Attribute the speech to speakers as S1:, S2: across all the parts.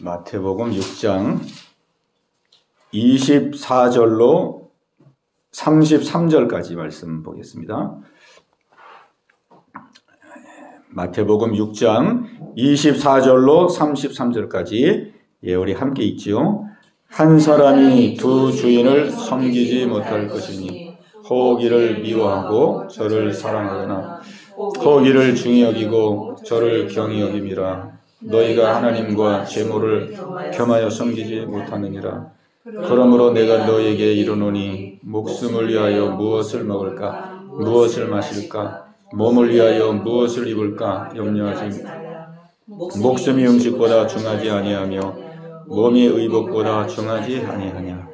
S1: 마태복음 6장 24절로 33절까지 말씀 보겠습니다. 마태복음 6장 24절로 33절까지 우리 함께 읽지요. 한 사람이 두 주인을 섬기지 못할 것이니 혹 이를 미워하고 저를 사랑하거나 혹 이를 중히 여기고 저를 경히 여김이라. 너희가 하나님과 재물을 겸하여 섬기지 못하느니라. 그러므로 내가 너희에게 이르노니 목숨을 위하여 무엇을 먹을까, 무엇을 마실까, 몸을 위하여 무엇을 입을까 염려하지. 목숨이 음식보다 중하지 아니하며 몸이 의복보다 중하지 아니하냐.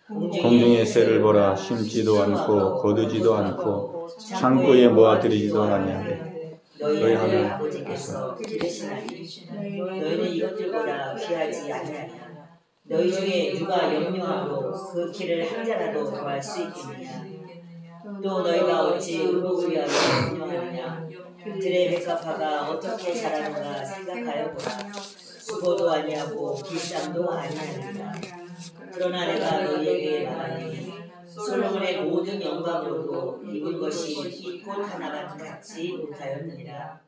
S1: 공중의 새를 보라. 심지도 않고 거두지도 않고 창고에 모아들이지도 아니하되
S2: 너희 하늘 아버지께서 기르시나니 너희는 이것들보다 귀하지 아니하냐. 너희 중에 누가 염려하고 그 길을 한 자라도 더할 수 있겠느냐. 또 너희가 어찌 의복을 위하여 염려하느냐. 들의 백합화가 어떻게 자라는가 생각하여 보라. 수고도 아니하고 길쌈도 아니하니라. 그러나 내가 너희에게 말하니 솔로몬의 모든 영광으로도 입은 것이 이 꽃 하나가 같지 못하였느니라.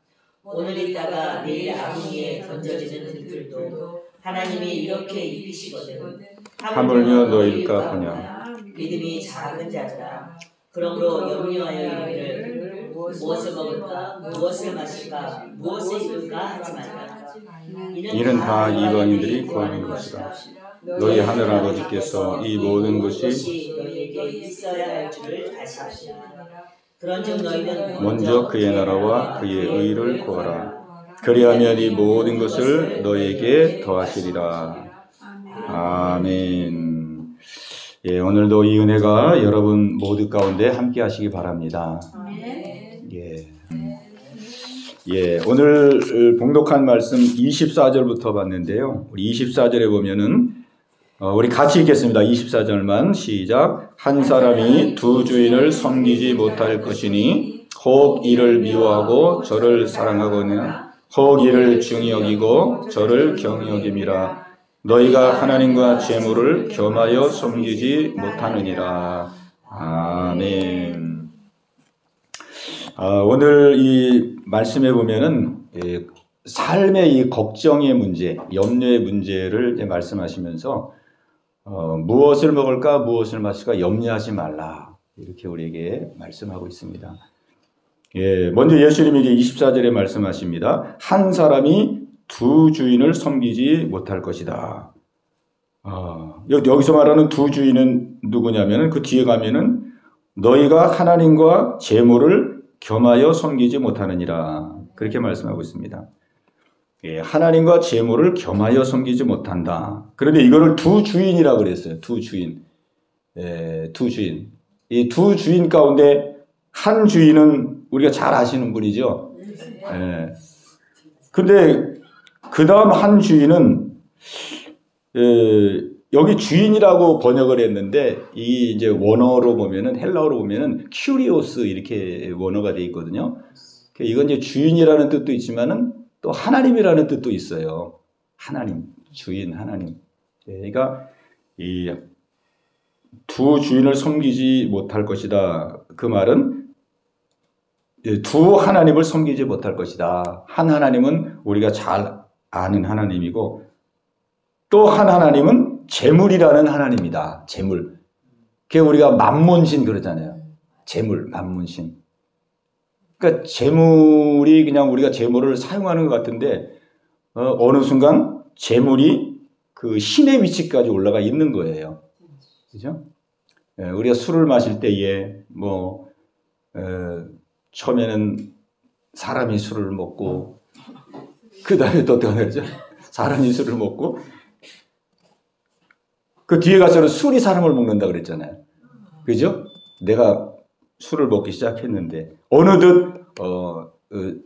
S2: 오늘 있다가 내일 아궁이에 던져지는 들들도 하나님이 이렇게 입히시거든.
S1: 하물며 너희일까 보냐.
S2: 믿음이 작은 자들아. 그러므로 염려하여 이르기를 무엇을 먹을까, 무엇을 마실까, 무엇을 입을까 하지 말라.
S1: 이는 다 이방인들이 구하는 것이다. 너희 하늘 아버지께서 이 모든 것이
S2: 너희에게 있어야 할 줄을 아시느니라. 그런즉 너희는
S1: 먼저 그의 나라와 그의 의를 구하라. 그리하면 이 모든 것을 너희에게 더하시리라. 아멘. 오늘도 이 은혜가 여러분 모두 가운데 함께 하시기 바랍니다. 오늘 봉독한 말씀 24절부터 봤는데요. 우리 24절에 보면은 우리 같이 읽겠습니다. 24절만 시작. 한 사람이 두 주인을 섬기지 못할 것이니 혹 이를 미워하고 저를 사랑하거나 혹 이를 중히 여기고 저를 경히 여김이라. 너희가 하나님과 재물을 겸하여 섬기지 못하느니라. 아멘. 오늘 이 말씀에 보면은 삶의 이 걱정의 문제, 염려의 문제를 말씀하시면서 무엇을 먹을까, 무엇을 마실까 염려하지 말라. 이렇게 우리에게 말씀하고 있습니다. 먼저 예수님이 이제 24절에 말씀하십니다. 한 사람이 두 주인을 섬기지 못할 것이다. 여기서 말하는 두 주인은 누구냐면은 그 뒤에 가면은 너희가 하나님과 재물을 겸하여 섬기지 못하느니라. 그렇게 말씀하고 있습니다. 하나님과 재물을 겸하여 섬기지 못한다. 그런데 이거를 두 주인이라고 그랬어요. 두 주인. 두 주인. 이 두 주인 가운데 한 주인은 우리가 잘 아시는 분이죠. 근데 그 다음 한 주인은 여기 주인이라고 번역을 했는데 이 이제 원어로 보면은 헬라어로 보면은 큐리오스 이렇게 원어가 돼 있거든요. 이건 이제 주인이라는 뜻도 있지만은 또 하나님이라는 뜻도 있어요. 하나님, 주인, 하나님. 그러니까 이 두 주인을 섬기지 못할 것이다. 그 말은 두 하나님을 섬기지 못할 것이다. 한 하나님은 우리가 잘 아는 하나님이고 또 한 하나님은 재물이라는 하나님이다. 재물. 그게 우리가 만몬신 그러잖아요. 재물, 만몬신. 그러니까 재물이 그냥 우리가 재물을 사용하는 것 같은데 어느 순간 재물이 그 신의 위치까지 올라가 있는 거예요. 그죠? 우리가 술을 마실 때에 처음에는 사람이 술을 먹고 그 다음에 또 어떻게 하죠? 사람이 술을 먹고 그 뒤에 가서는 술이 사람을 먹는다 그랬잖아요. 그죠? 내가 술을 먹기 시작했는데 어느덧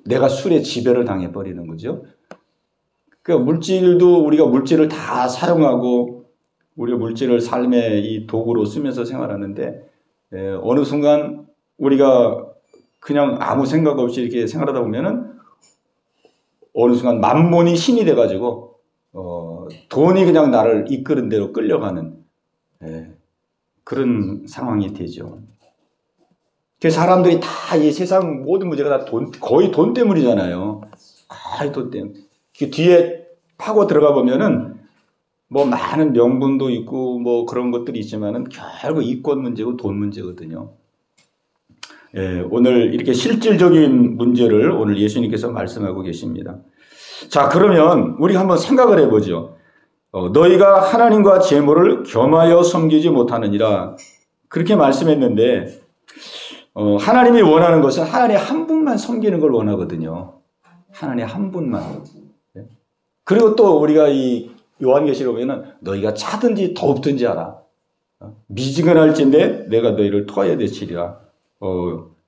S1: 내가 술에 지배를 당해버리는 거죠. 그러니까 물질도 우리가 물질을 다 사용하고 우리가 물질을 삶의 이 도구로 쓰면서 생활하는데 어느 순간 우리가 그냥 아무 생각 없이 이렇게 생활하다 보면은 어느 순간 만몬이 신이 돼가지고 돈이 그냥 나를 이끄는 대로 끌려가는 그런 상황이 되죠. 그 사람들이 다 이 세상 모든 문제가 다 거의 돈 때문이잖아요. 거의 돈 때문에. 그 뒤에 파고 들어가 보면은 뭐 많은 명분도 있고 뭐 그런 것들이 있지만은 결국 이권 문제고 돈 문제거든요. 오늘 이렇게 실질적인 문제를 오늘 예수님께서 말씀하고 계십니다. 자, 그러면 우리가 한번 생각을 해보죠. 너희가 하나님과 재물을 겸하여 섬기지 못하느니라 그렇게 말씀했는데 하나님이 원하는 것은 하나님 한 분만 섬기는 걸 원하거든요. 하나님 한 분만. 그리고 또 우리가 이 요한계시록 보면은 너희가 차든지 더웁든지 하라. 미지근할진대 내가 너희를 토하여 되치리라.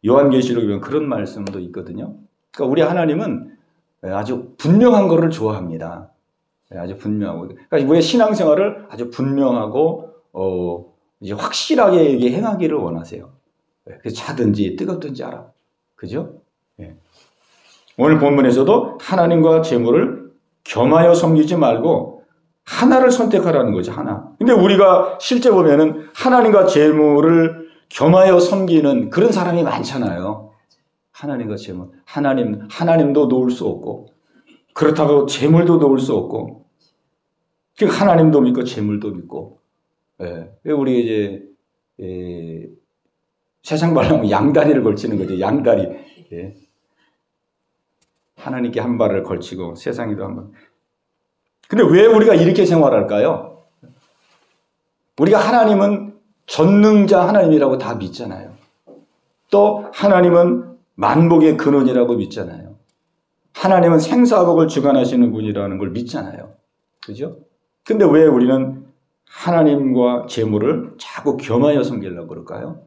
S1: 요한계시록에 보면 그런 말씀도 있거든요. 그러니까 우리 하나님은 아주 분명한 것을 좋아합니다. 아주 분명하고. 그러니까 우리의 신앙생활을 아주 분명하고 이제 확실하게 행하기를 원하세요. 그래서 차든지 뜨겁든지 알아. 그죠? 오늘 본문에서도 하나님과 재물을 겸하여 섬기지 말고 하나를 선택하라는 거죠. 하나. 근데 우리가 실제 보면은 하나님과 재물을 겸하여 섬기는 그런 사람이 많잖아요. 하나님과 재물. 하나님도 놓을 수 없고 그렇다고 재물도 놓을 수 없고 하나님도 믿고 재물도 믿고 우리 이제 세상 말로 하면 양다리를 걸치는 거죠. 양다리. 하나님께 한 발을 걸치고 세상에도 한 발. 근데 왜 우리가 이렇게 생활할까요? 우리가 하나님은 전능자 하나님이라고 다 믿잖아요. 또 하나님은 만복의 근원이라고 믿잖아요. 하나님은 생사복을 주관하시는 분이라는 걸 믿잖아요. 그죠? 근데 왜 우리는 하나님과 재물을 자꾸 겸하여 섬기려고 그럴까요?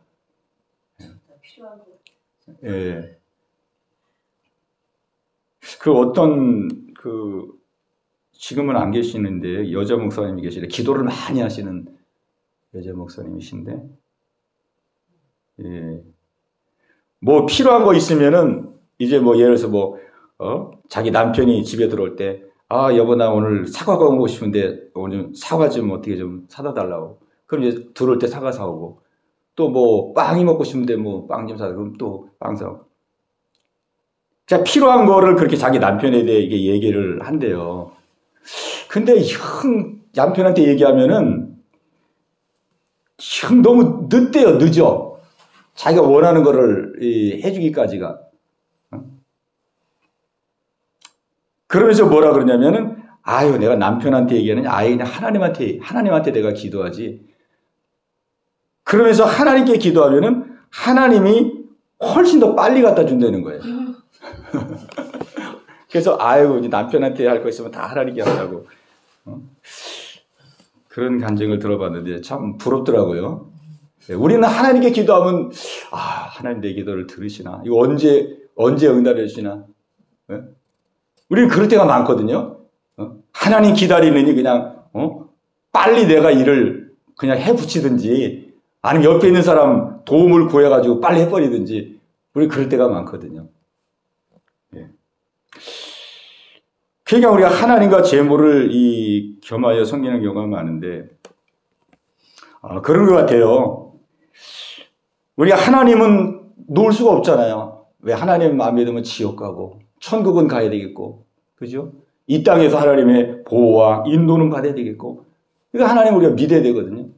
S1: 지금은 안 계시는데 여자 목사님이 계시는데 기도를 많이 하시는 여자 목사님이신데 뭐 필요한 거 있으면은 이제 뭐 예를 들어서 자기 남편이 집에 들어올 때 여보 나 오늘 사과가 오고 싶은데 오늘 사과 좀 어떻게 좀 사다 달라고. 그럼 이제 들어올 때 사과 사오고 또 뭐 빵이 먹고 싶은데 뭐 빵 좀 사다 그럼 또 빵 사오고. 자, 필요한 거를 그렇게 자기 남편에 대해 이게 얘기를 한대요. 근데 남편한테 얘기하면은 너무 늦대요. 늦어. 자기가 원하는 거를 해주기까지가. 그러면서 뭐라 그러냐면은 내가 남편한테 얘기하느냐 그냥 하나님한테 내가 기도하지. 그러면서 하나님께 기도하면은 하나님이 훨씬 더 빨리 갖다 준다는 거예요. 그래서 이제 남편한테 할 거 있으면 다 하나님께 하라고. 그런 간증을 들어봤는데 참 부럽더라고요. 우리는 하나님께 기도하면 하나님 내 기도를 들으시나? 이거 언제 응답해 주시나? 우리는 그럴 때가 많거든요. 하나님 기다리느니 그냥 빨리 내가 일을 그냥 해 붙이든지 아니면 옆에 있는 사람 도움을 구해가지고 빨리 해버리든지 우리 그럴 때가 많거든요. 그러니까 우리가 하나님과 재물을 겸하여 섬기는 경우가 많은데 그런 것 같아요. 우리가 하나님은 놓을 수가 없잖아요. 왜 하나님 안 믿으면 지옥 가고 천국은 가야 되겠고 그죠? 이 땅에서 하나님의 보호와 인도는 받아야 되겠고 그러니까 하나님 우리가 믿어야 되거든요.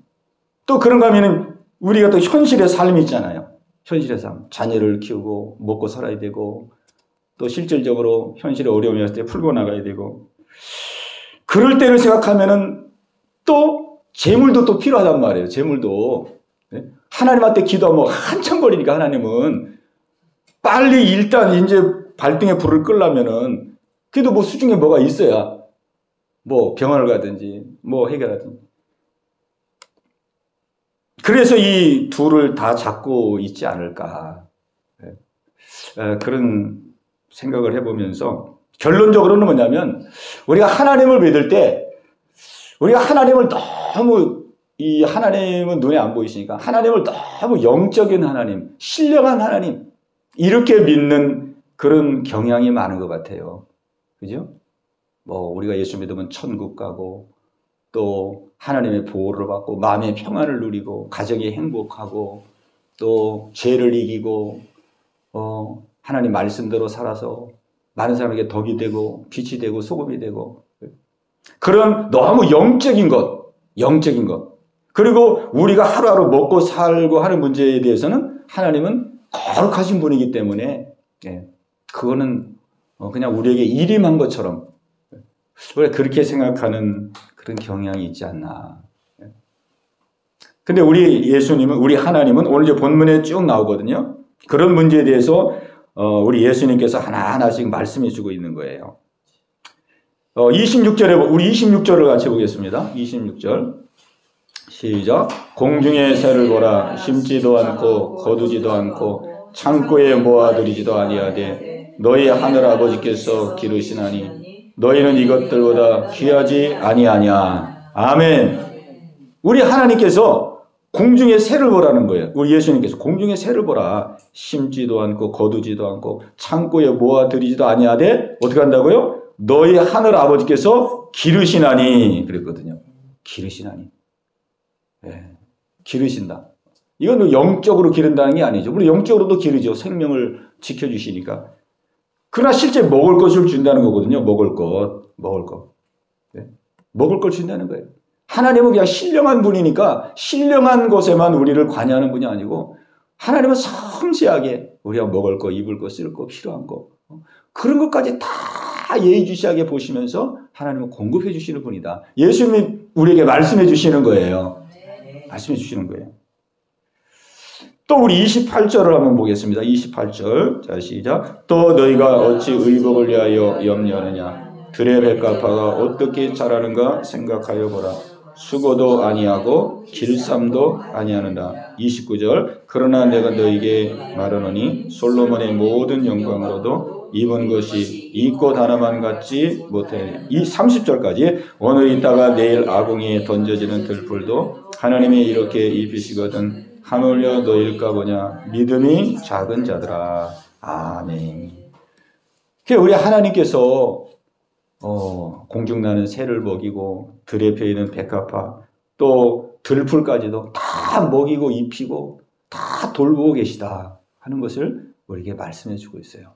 S1: 또 그런가 하면은 우리가 또 현실의 삶이 있잖아요. 현실의 삶. 자녀를 키우고 먹고 살아야 되고 또 실질적으로 현실에 어려움이 왔을 때 풀고 나가야 되고 그럴 때를 생각하면은 또 재물도 또 필요하단 말이에요. 재물도. 하나님한테 기도하면 한참 걸리니까 하나님은 빨리 일단 이제 발등에 불을 끌려면은 그래도 뭐 수중에 뭐가 있어야 뭐 병원을 가든지 뭐 해결하든지. 그래서 이 둘을 다 잡고 있지 않을까. 그런 생각을 해보면서 결론적으로는 뭐냐면 우리가 하나님을 믿을 때 우리가 하나님을 너무 하나님은 눈에 안 보이시니까 하나님을 너무 영적인 하나님, 신령한 하나님 이렇게 믿는 그런 경향이 많은 것 같아요. 그죠? 뭐 우리가 예수 믿으면 천국 가고 또 하나님의 보호를 받고 마음의 평안을 누리고 가정이 행복하고 또 죄를 이기고 하나님 말씀대로 살아서 많은 사람에게 덕이 되고 빛이 되고 소금이 되고 그런 너무 영적인 것 그리고 우리가 하루하루 먹고 살고 하는 문제에 대해서는 하나님은 거룩하신 분이기 때문에 그거는 그냥 우리에게 일임한 것처럼 우리가 그렇게 생각하는 그런 경향이 있지 않나. 근데 우리 예수님은, 우리 하나님은 오늘 이제 본문에 쭉 나오거든요. 그런 문제에 대해서 우리 예수님께서 하나하나씩 말씀해 주고 있는 거예요. 26절에 우리 26절을 같이 보겠습니다. 26절 시작. 공중의 새를 보라. 심지도 않고 거두지도 않고 창고에 모아두리지도 아니하되 너희 하늘 아버지께서 기르시나니 너희는 이것들보다 귀하지 아니하냐. 아멘. 우리 하나님께서 공중의 새를 보라는 거예요. 우리 예수님께서 공중의 새를 보라. 심지도 않고 거두지도 않고 창고에 모아두리지도 아니하되 어떻게 한다고요? 너희 하늘 아버지께서 기르시나니 그랬거든요. 기르시나니. 기르신다. 이건 영적으로 기른다는 게 아니죠. 물론 영적으로도 기르죠. 생명을 지켜주시니까. 그러나 실제 먹을 것을 준다는 거거든요. 먹을 것. 먹을 걸 준다는 거예요. 하나님은 그냥 신령한 분이니까 신령한 것에만 우리를 관여하는 분이 아니고 하나님은 섬세하게 우리가 먹을 거, 입을 거, 쓸 거, 필요한 거 그런 것까지 다 예의주시하게 보시면서 하나님은 공급해 주시는 분이다. 예수님이 우리에게 말씀해 주시는 거예요. 말씀해 주시는 거예요. 또 우리 28절을 한번 보겠습니다. 28절. 자, 시작. 또 너희가 어찌 의복을 위하여 염려하느냐. 들의 백합화가 어떻게 자라는가 생각하여 보라. 수고도 아니하고 길쌈도 아니하는다. 29절. 그러나 내가 너희에게 말하노니 솔로몬의 모든 영광으로도 입은 것이 이 꽃 하나만 같지 못해. 이 30절까지 오늘 있다가 내일 아궁이에 던져지는 들풀도 하나님이 이렇게 입히시거든 하물며 너희일까 보냐. 믿음이 작은 자들아. 아멘. 우리 하나님께서 공중나는 새를 먹이고 들에 피어있는 백합화 또 들풀까지도 다 먹이고 입히고 다 돌보고 계시다 하는 것을 우리에게 말씀해 주고 있어요.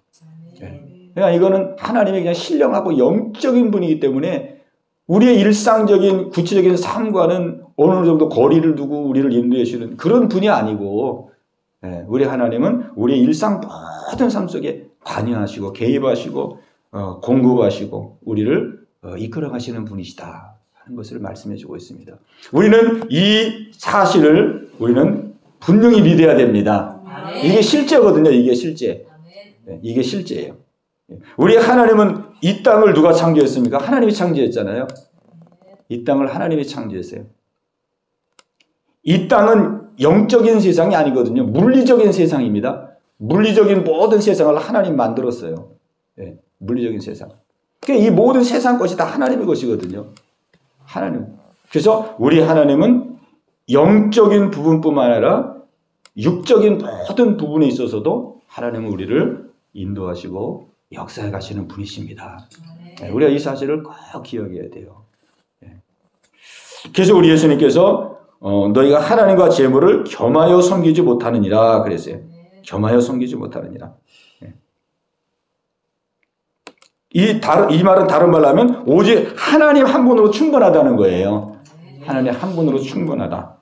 S1: 그러니까 이거는 하나님의 그냥 신령하고 영적인 분이기 때문에 우리의 일상적인 구체적인 삶과는 어느 정도 거리를 두고 우리를 인도해 주시는 그런 분이 아니고 우리 하나님은 우리의 일상 모든 삶 속에 관여하시고 개입하시고 공급하시고 우리를 이끌어 가시는 분이시다 하는 것을 말씀해 주고 있습니다. 우리는 이 사실을 우리는 분명히 믿어야 됩니다. 이게 실제거든요. 이게 실제. 이게 실제예요. 우리 하나님은 이 땅을 누가 창조했습니까? 하나님이 창조했잖아요. 이 땅을 하나님이 창조했어요. 이 땅은 영적인 세상이 아니거든요. 물리적인 세상입니다. 물리적인 모든 세상을 하나님 만들었어요. 물리적인 세상. 그러니까 이 모든 세상 것이 다 하나님의 것이거든요. 하나님. 그래서 우리 하나님은 영적인 부분뿐만 아니라 육적인 모든 부분에 있어서도 하나님은 우리를 인도하시고 역사해 가시는 분이십니다. 우리가 이 사실을 꼭 기억해야 돼요. 그래서 우리 예수님께서 너희가 하나님과 재물을 겸하여 섬기지 못하느니라 그랬어요. 겸하여 섬기지 못하느니라. 이 말은 다른 말로 하면 오직 하나님 한 분으로 충분하다는 거예요. 하나님 한 분으로 충분하다.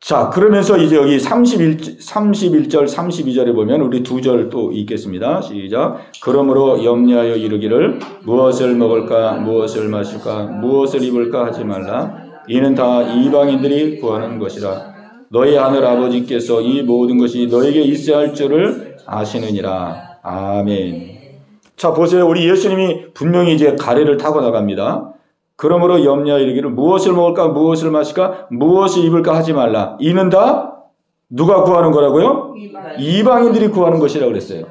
S1: 자, 그러면서 이제 여기 31절, 32절에 보면 우리 두 절 또 읽겠습니다. 시작. 그러므로 염려하여 이르기를 무엇을 먹을까, 무엇을 마실까, 무엇을 입을까 하지 말라. 이는 다 이방인들이 구하는 것이라. 너희 하늘 아버지께서 이 모든 것이 너에게 있어야 할 줄을 아시느니라. 아멘. 자, 보세요. 우리 예수님이 분명히 이제 가래를 타고 나갑니다. 그러므로 염려하여 이르기를 무엇을 먹을까 무엇을 마실까 무엇을 입을까 하지 말라. 이는 다 누가 구하는 거라고요? 이방인들이 구하는 것이라고 그랬어요.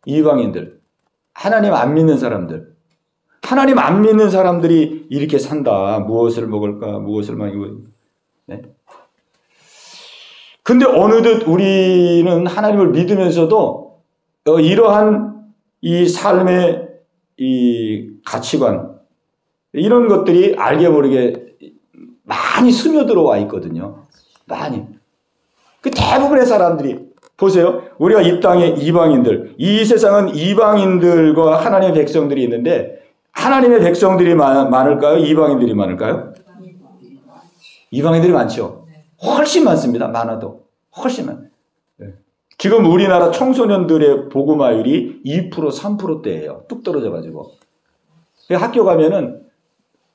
S1: 이방인들. 하나님 안 믿는 사람들. 하나님 안 믿는 사람들이 이렇게 산다. 무엇을 먹을까 무엇을 마실까. 네. 근데 어느덧 우리는 하나님을 믿으면서도 이러한 이 삶의 이 가치관, 이런 것들이 알게 모르게 많이 스며들어와 있거든요. 많이. 그 대부분의 사람들이, 보세요. 우리가 이 땅의 이방인들, 이 세상은 이방인들과 하나님의 백성들이 있는데, 하나님의 백성들이 많을까요? 이방인들이 많을까요? 이방인들이 많죠. 훨씬 많습니다. 많아도. 훨씬 많아요. 지금 우리나라 청소년들의 복음화율이 2%, 3%대예요. 뚝 떨어져가지고. 학교 가면은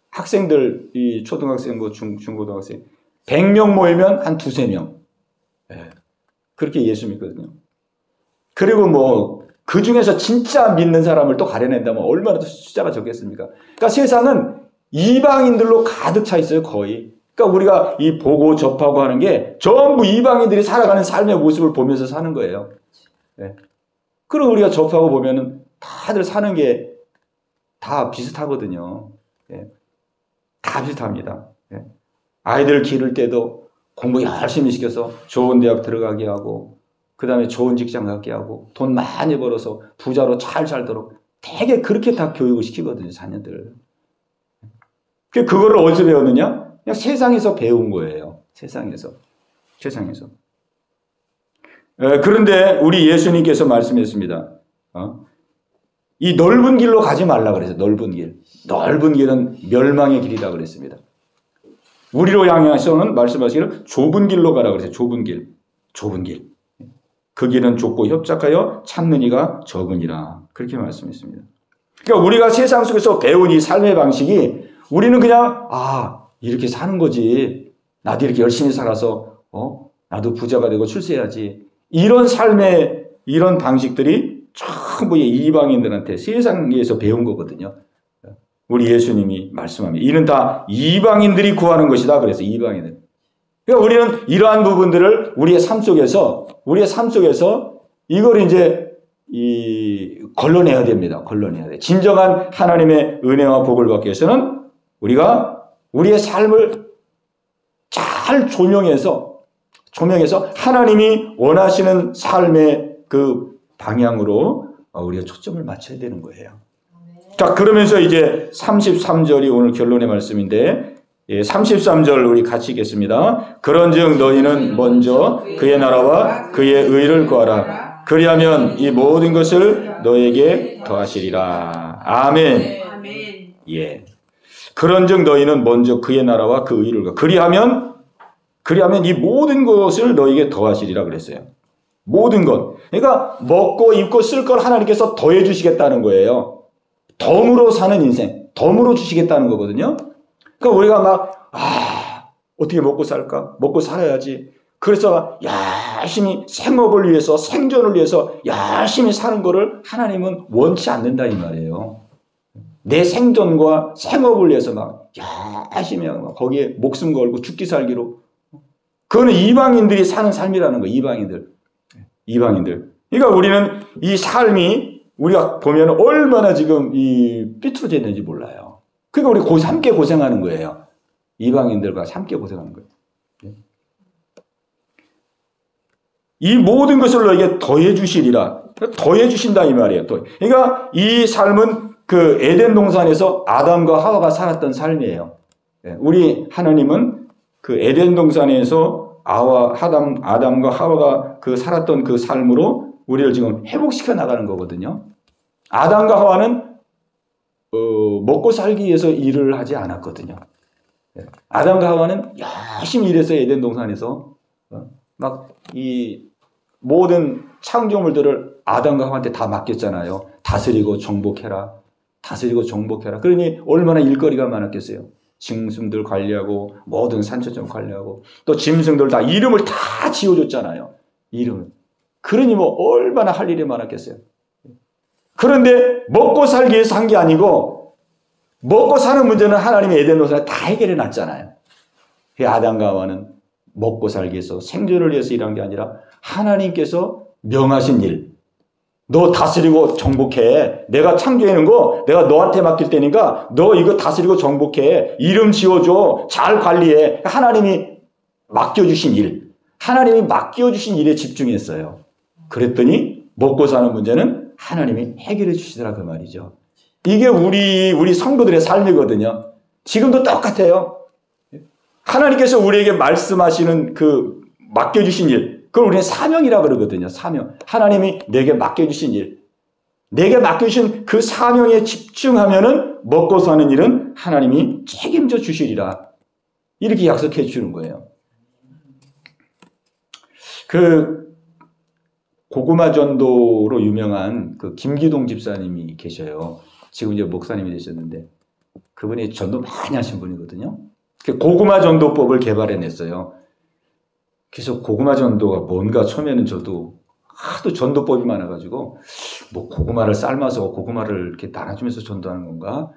S1: 학생들, 이 초등학생, 중고등학생, 100명 모이면 한 두세 명. 그렇게 예수 믿거든요. 그리고 뭐, 그 중에서 진짜 믿는 사람을 또 가려낸다면 얼마나 더 숫자가 적겠습니까? 그러니까 세상은 이방인들로 가득 차 있어요, 거의. 그러니까 우리가 이 보고 접하고 하는 게 전부 이방인들이 살아가는 삶의 모습을 보면서 사는 거예요. 그리고 우리가 접하고 보면은 다들 사는 게 다 비슷하거든요. 다 비슷합니다. 아이들 기를 때도 공부 열심히 시켜서 좋은 대학 들어가게 하고, 그 다음에 좋은 직장 갖게 하고, 돈 많이 벌어서 부자로 잘 살도록 되게 그렇게 다 교육을 시키거든요, 자녀들. 그거를 어디서 배웠느냐? 그냥 세상에서 배운 거예요. 세상에서. 그런데 우리 예수님께서 말씀했습니다. 이 넓은 길로 가지 말라 그랬어요. 넓은 길. 넓은 길은 멸망의 길이다 그랬습니다. 우리로 향해서는 말씀하시기를 좁은 길로 가라 그랬어요. 좁은 길. 그 길은 좁고 협착하여 찾는 이가 적으니라. 그렇게 말씀했습니다. 그러니까 우리가 세상 속에서 배운 이 삶의 방식이, 우리는 그냥 이렇게 사는 거지. 나도 이렇게 열심히 살아서 나도 부자가 되고 출세해야지. 이런 삶의 이런 방식들이 전부 이방인들한테 세상에서 배운 거거든요. 우리 예수님이 말씀합니다. 이는 다 이방인들이 구하는 것이다. 그래서 이방인들. 그러니까 우리는 이러한 부분들을 우리의 삶 속에서 이걸 이제 걸러내야 됩니다. 걸러내야 돼. 진정한 하나님의 은혜와 복을 받기 위해서는 우리가 우리의 삶을 잘 조명해서 하나님이 원하시는 삶의 그 방향으로 우리가 초점을 맞춰야 되는 거예요. 자, 그러면서 이제 33절이 오늘 결론의 말씀인데, 33절 우리 같이 읽겠습니다. 그런즉 너희는 먼저 그의 나라와 그의 의를 구하라. 그리하면 이 모든 것을 너에게 더하시리라. 아멘. 예. 그런즉 너희는 먼저 그의 나라와 그 의를 구하라. 그리하면 이 모든 것을 너에게 더하시리라 그랬어요. 모든 것. 그러니까 먹고 입고 쓸 걸 하나님께서 더해 주시겠다는 거예요. 덤으로 사는 인생, 덤으로 주시겠다는 거거든요. 그러니까 우리가 막 어떻게 먹고 살까? 먹고 살아야지. 그래서 열심히 생업을 위해서, 생존을 위해서 열심히 사는 거를 하나님은 원치 않는다 이 말이에요. 내 생존과 생업을 위해서 막 열심히 하고 거기에 목숨 걸고 죽기 살기로. 그거는 이방인들이 사는 삶이라는 거예요. 이방인들. 그러니까 우리는 이 삶이 우리가 보면 얼마나 지금 삐뚤어져 있는지 몰라요. 그러니까 우리 함께 고생하는 거예요. 이방인들과 함께 고생하는 거예요. 이 모든 것을 너에게 더해 주시리라. 더해 주신다 이 말이에요. 그러니까 이 삶은 그 에덴 동산에서 아담과 하와가 살았던 삶이에요. 우리 하나님은 그 에덴 동산에서 아담과 하와가 그 살았던 그 삶으로 우리를 지금 회복시켜 나가는 거거든요. 아담과 하와는 먹고 살기 위해서 일을 하지 않았거든요. 아담과 하와는 열심히 일해서 에덴 동산에서 막 이 모든 창조물들을 아담과 하와한테 다 맡겼잖아요. 다스리고 정복해라. 그러니 얼마나 일거리가 많았겠어요. 짐승들 관리하고 모든 산초점 관리하고 또 짐승들 다 이름을 다 지어줬잖아요. 이름을. 그러니 뭐 얼마나 할 일이 많았겠어요. 그런데 먹고 살기 위해서 한 게 아니고 먹고 사는 문제는 하나님의 에덴 동산에 다 해결해 놨잖아요. 아담과 하와는 먹고 살기 위해서 생존을 위해서 일한 게 아니라 하나님께서 명하신 일. 너 다스리고 정복해. 내가 창조해 놓은 거 내가 너한테 맡길 테니까 너 이거 다스리고 정복해. 이름 지어줘. 잘 관리해. 하나님이 맡겨주신 일. 하나님이 맡겨주신 일에 집중했어요. 그랬더니 먹고 사는 문제는 하나님이 해결해 주시더라 그 말이죠. 이게 우리 성도들의 삶이거든요. 지금도 똑같아요. 하나님께서 우리에게 말씀하시는 그 맡겨주신 일, 그걸 우리는 사명이라 그러거든요. 사명. 하나님이 내게 맡겨주신 일, 내게 맡겨주신 그 사명에 집중하면은 먹고 사는 일은 하나님이 책임져 주시리라. 이렇게 약속해 주는 거예요. 그 고구마 전도로 유명한 그 김기동 집사님이 계셔요. 지금 이제 목사님이 되셨는데 그분이 전도 많이 하신 분이거든요. 그 고구마 전도법을 개발해냈어요. 그래서 고구마 전도가 뭔가 처음에는 저도 하도 전도법이 많아가지고 뭐 고구마를 삶아서 고구마를 이렇게 나눠주면서 전도하는 건가?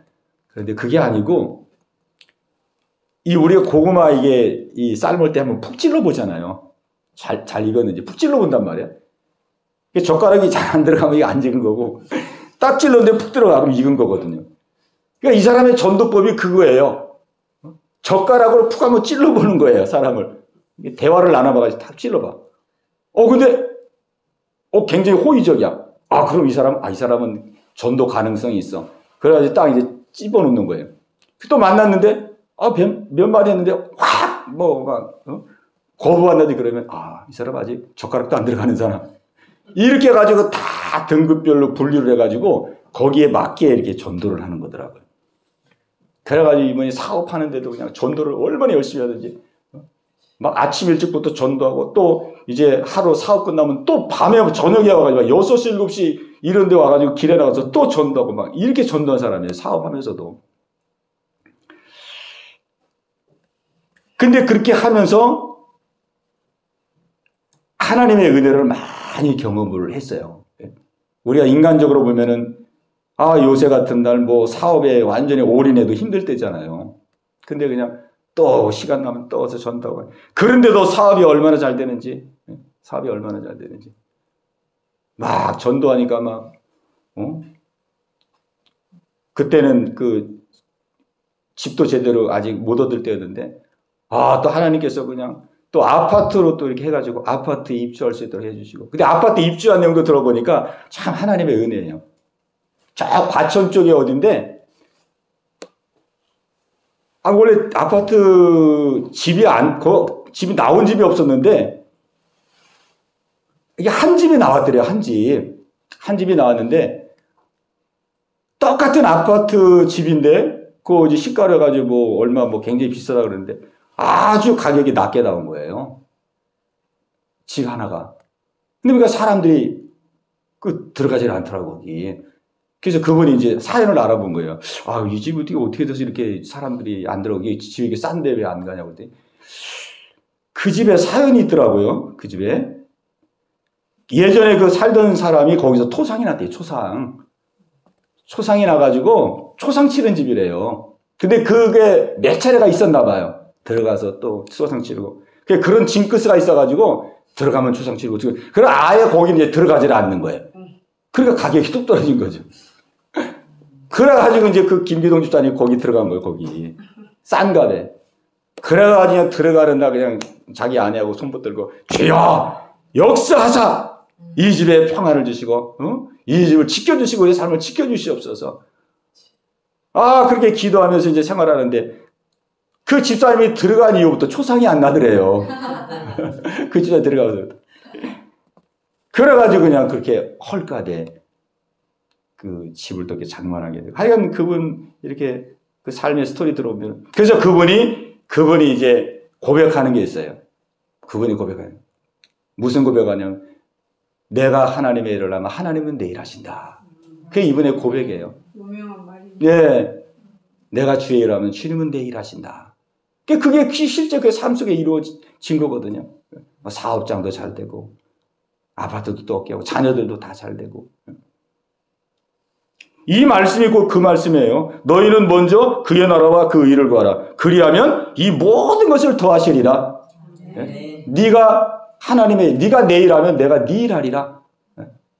S1: 그런데 그게 아니고 우리가 고구마 이 삶을 때 한번 푹 찔러 보잖아요. 잘 익었는지 푹 찔러 본단 말이에요. 젓가락이 잘 안 들어가면 이게 안 익은 거고 딱 찔렀는데 푹 들어가면 익은 거거든요. 그러니까 이 사람의 전도법이 그거예요. 젓가락으로 푹 한번 찔러보는 거예요, 사람을. 대화를 나눠봐가지고 탁 찔러봐. 근데 굉장히 호의적이야. 그럼 이 사람은 전도 가능성이 있어. 그래가지고 딱 이제 찝어놓는 거예요. 또 만났는데, 몇 마디 했는데, 거부한다지 그러면, 이 사람 아직 젓가락도 안 들어가는 사람. 이렇게 해가지고 다 등급별로 분류를 해가지고, 거기에 맞게 이렇게 전도를 하는 거더라고요. 그래가지고 이번에 사업하는데도 그냥 전도를 얼마나 열심히 하든지, 막 아침 일찍부터 전도하고 또 이제 하루 사업 끝나면 또 밤에 저녁에 와가지고 6시, 7시 이런 데 와가지고 길에 나가서 또 전도하고 막 이렇게 전도한 사람이에요. 사업하면서도. 근데 그렇게 하면서 하나님의 은혜를 많이 경험을 했어요. 우리가 인간적으로 보면은 요새 같은 날 뭐 사업에 완전히 올인해도 힘들 때잖아요. 근데 그냥 또 시간 나면 또 어서 전도하고. 그런데도 사업이 얼마나 잘 되는지. 막 전도하니까 그때는 그 집도 제대로 아직 못 얻을 때였는데 또 하나님께서 그냥 또 아파트로 또 이렇게 해가지고 아파트에 입주할 수 있도록 해주시고. 근데 아파트 입주한 내용도 들어보니까 참 하나님의 은혜예요. 저 과천 쪽에 어딘데 원래 아파트 집이 나온 집이 없었는데, 이게 한 집이 나왔더래요, 한 집. 한 집이 나왔는데, 똑같은 아파트 집인데, 그거 이제 시가로 해가지고 얼마 굉장히 비싸다 그러는데, 아주 가격이 낮게 나온 거예요. 집 하나가. 근데 그러니까 사람들이 들어가질 않더라고, 거기. 그래서 그분이 이제 사연을 알아본 거예요. 이 집이 어떻게 돼서 이렇게 사람들이 안 들어오게, 집이 이렇게 싼데 왜 안 가냐고 그랬더니, 그 집에 사연이 있더라고요. 그 집에. 예전에 그 살던 사람이 거기서 토상이 났대요. 초상이 나가지고 초상 치른 집이래요. 근데 그게 몇 차례가 있었나 봐요. 들어가서 또 초상 치르고. 그런 징크스가 있어가지고 들어가면 초상 치르고. 그럼 아예 거기 이제 들어가질 않는 거예요. 그러니까 가격이 뚝 떨어진 거죠. 그래가지고 이제 그 김기동 집사님이 거기 들어간 거예요, 거기. 싼 값에. 그래가지고 들어가는다 그냥 자기 아내하고 손붙들고, 주여! 역사하사! 이 집에 평안을 주시고, 이 집을 지켜주시고, 우리 삶을 지켜주시옵소서. 그렇게 기도하면서 이제 생활하는데, 그 집사님이 들어간 이후부터 초상이 안 나더래요. 그 집사님 들어가서. 그래가지고 그냥 그렇게 헐가대 그 집을 또 이렇게 장만하게 되고. 하여간 그분 이렇게 그 삶의 스토리 들어오면. 그래서 그분이 이제 고백하는 게 있어요. 그분이 고백하는. 무슨 고백하냐면, 내가 하나님의 일을 하면 하나님은 내 일 하신다. 그게 이분의 고백이에요.
S3: 유명한 말이에요.
S1: 네. 내가 주의 일을 하면 주님은 내 일 하신다. 그게 실제 그 삶 속에 이루어진 거거든요. 사업장도 잘 되고, 아파트도 또 얻게 하고, 자녀들도 다 잘 되고. 이 말씀이 곧 그 말씀이에요. 너희는 먼저 그의 나라와 그 의를 구하라. 그리하면 이 모든 것을 더하시리라. 네? 네가 내 일하면 내가 네 일하리라.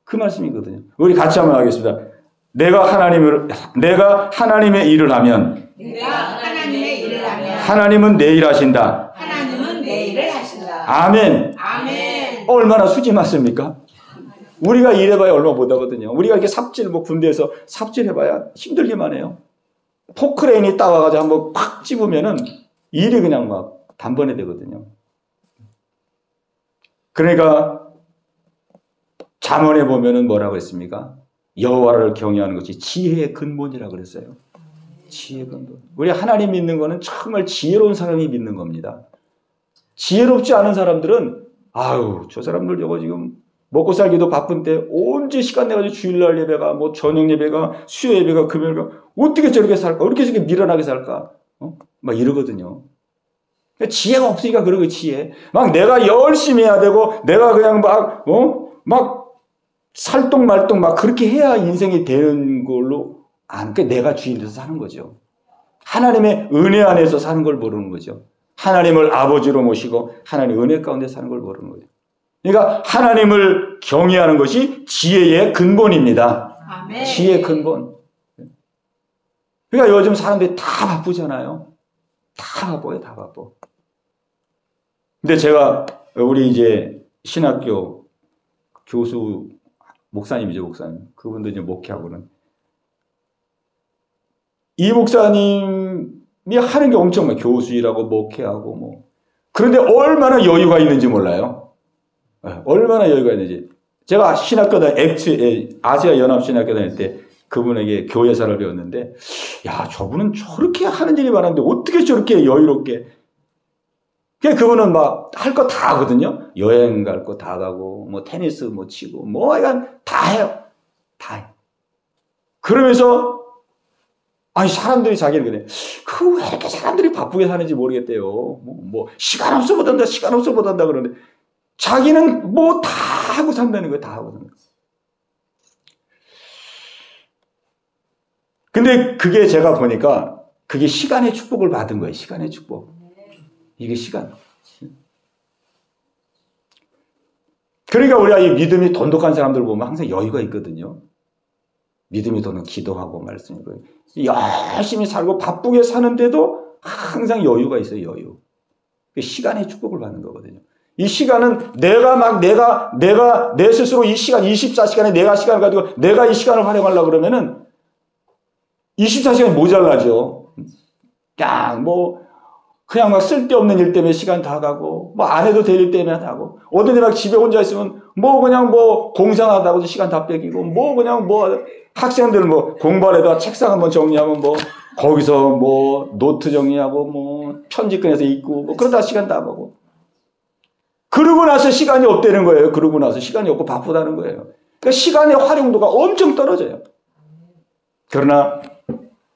S1: 그 말씀이거든요. 우리 같이 한번 하겠습니다. 내가 하나님의 일을 하면 하나님은 내 일 하신다. 아멘. 얼마나 수지 맞습니까? 우리가 일해봐야 얼마 못하거든요. 우리가 이렇게 삽질, 뭐 군대에서 삽질해봐야 힘들기만 해요. 포크레인이 따와가지고 한번 팍 집으면은 일이 그냥 막 단번에 되거든요. 그러니까 잠언에 보면은 뭐라고 했습니까? 여호와를 경외하는 것이 지혜의 근본이라고 그랬어요. 지혜의 근본. 우리 하나님 믿는 거는 정말 지혜로운 사람이 믿는 겁니다. 지혜롭지 않은 사람들은 아유, 저 사람들 저거 지금 먹고 살기도 바쁜데 언제 시간 내가지고 주일날 예배가 뭐 저녁 예배가 수요 예배가 금요일가 어떻게 저렇게 살까? 어떻게 저렇게 미련하게 살까? 막 이러거든요. 지혜가 없으니까 그런 거 지혜. 막 내가 열심히 해야 되고 내가 그냥 막 살똥말똥 막 그렇게 해야 인생이 되는 걸로 그러니까 내가 주인 돼서 사는 거죠. 하나님의 은혜 안에서 사는 걸 모르는 거죠. 하나님을 아버지로 모시고 하나님의 은혜 가운데 사는 걸 모르는 거죠. 그러니까 하나님을 경외하는 것이 지혜의 근본입니다.
S3: 아멘.
S1: 지혜의 근본. 그러니까 요즘 사람들이 다 바쁘잖아요. 다 바빠요, 다 바빠. 근데 제가 우리 이제 신학교 교수 목사님이죠, 목사님. 그분도 이제 목회하고는 이 목사님이 하는 게 엄청 많아요. 교수일하고 목회하고 뭐. 그런데 얼마나 여유가 있는지 몰라요. 얼마나 여유가 있는지. 제가 신학교 아시아 연합 신학교 다닐 때 그분에게 교회사를 배웠는데, 야, 저분은 저렇게 하는 일이 많은데 어떻게 저렇게 여유롭게. 그분은 막 할 거 다 하거든요. 여행 갈 거 다 가고, 뭐 테니스 뭐 치고, 뭐 약간 다 해요. 다 해. 그러면서 아니 사람들이 자기는 그래. 그 왜 이렇게 사람들이 바쁘게 사는지 모르겠대요. 뭐 시간 없어 못한다, 시간 없어 못한다 그러는데 자기는 뭐 다 하고 산다는 거예요. 다 하거든요. 근데 그게 제가 보니까 그게 시간의 축복을 받은 거예요. 시간의 축복. 이게 시간. 그러니까 우리가 이 믿음이 돈독한 사람들 보면 항상 여유가 있거든요. 믿음이 도는 기도하고 말씀이고 열심히 살고 바쁘게 사는데도 항상 여유가 있어요. 여유. 시간의 축복을 받는 거거든요. 이 시간은 내가 내 스스로 이 시간 24시간에 내가 시간을 가지고 내가 이 시간을 활용하려고 그러면은 24시간이 모자라죠. 그냥 막 쓸데없는 일 때문에 시간 다 가고, 뭐 안 해도 될 일 때문에 다 하고, 어떤 일 막 집에 혼자 있으면 그냥 공상하다고 시간 다 뺏기고, 학생들 공부하려다가 책상 한번 정리하면 거기서 노트 정리하고, 편지 꺼내서 읽고, 그러다 시간 다 가고. 그러고 나서 시간이 없다는 거예요. 그러고 나서 시간이 없고 바쁘다는 거예요. 그러니까 시간의 활용도가 엄청 떨어져요. 그러나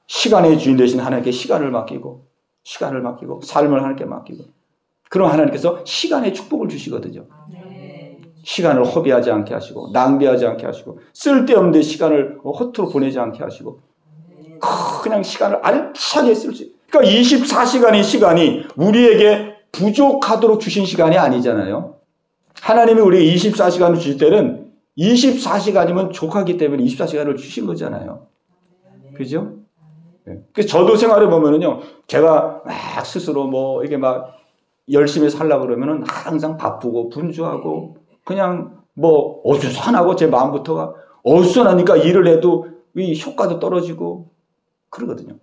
S1: 시간의 주인 되신 하나님께 시간을 맡기고 삶을 하나님께 맡기고 그럼 하나님께서 시간의 축복을 주시거든요. 시간을 허비하지 않게 하시고 낭비하지 않게 하시고 쓸데없는 시간을 허투루 보내지 않게 하시고 그냥 시간을 알차게 쓸 수 있어요. 그러니까 24시간의 시간이 우리에게 부족하도록 주신 시간이 아니잖아요. 하나님이 우리에게 24시간을 주실 때는 24시간이면 족하기 때문에 24시간을 주신 거잖아요. 그죠? 그래서 저도 생활해 보면은요, 제가 막 스스로 이게 막 열심히 살려고 그러면은 항상 바쁘고 분주하고 그냥 어수선하고 제 마음부터가 어수선하니까 일을 해도 이 효과도 떨어지고 그러거든요.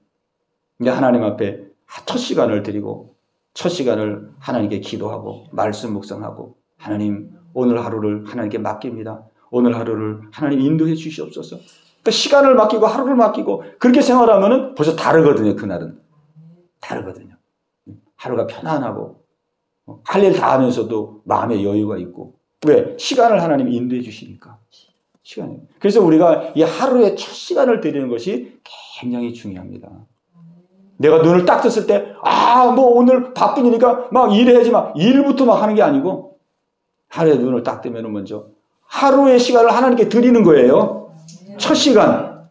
S1: 근데 하나님 앞에 첫 시간을 드리고 첫 시간을 하나님께 기도하고 말씀 묵상하고 하나님 오늘 하루를 하나님께 맡깁니다. 오늘 하루를 하나님 인도해 주시옵소서. 그러니까 시간을 맡기고 하루를 맡기고 그렇게 생활하면은 벌써 다르거든요. 그날은 다르거든요. 하루가 편안하고 할 일 다 하면서도 마음에 여유가 있고 왜? 시간을 하나님이 인도해 주시니까. 시간이에요. 그래서 우리가 이 하루의 첫 시간을 드리는 것이 굉장히 중요합니다. 내가 눈을 딱 떴을 때 오늘 바쁜 일이니까 막 일해야지 일부터 막 하는 게 아니고 하루에 눈을 딱 뜨면 먼저 하루의 시간을 하나님께 드리는 거예요. 첫 시간